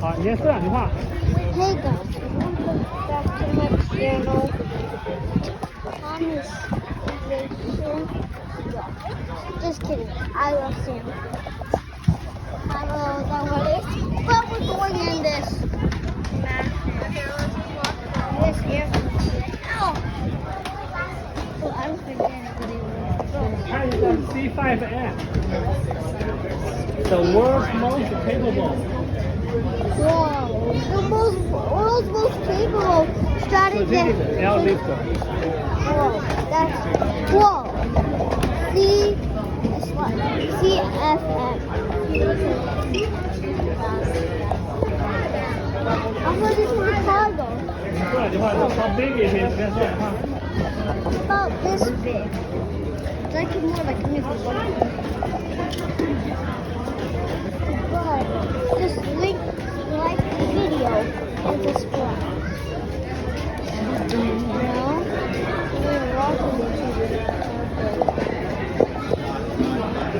好，你先说两句话。 Hey guys, back to my channel. Thomas Nation. Just kidding. I love Sam. I don't know what it is, but we're going in this airplane. Ow! Well, I don't think anybody will. 看一下 C5M, the world's most capable. Whoa! The world's most capable strategic airlifter. Whoa! That's whoa! CFM. I thought this was a cargo. 说两句话，说 how big it is，别说两句话。 About this big. It's like more like a nickel. But just like the video and subscribe. You know? We're watching this.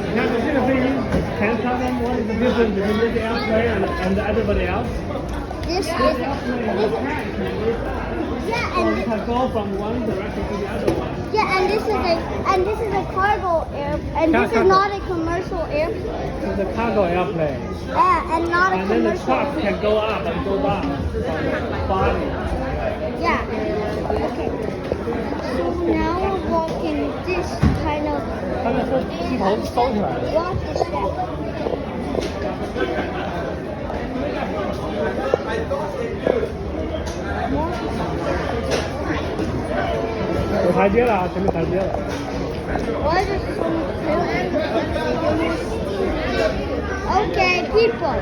你看这个飞机 ，Can you tell them what is the difference between this airplane and everybody else? This is yeah, So you can go from one direction to the other one. yeah, and this is a cargo air, and this is not a commercial airplane. It's a cargo airplane. Yeah, and not a And then the commercial. truck can go up and go down from the body. Yeah. Okay. So now we're walking this kind of. 它那是机头收起来的。 Walk this step. 有台阶了啊，前面台阶了。 Why is it so? Okay, people.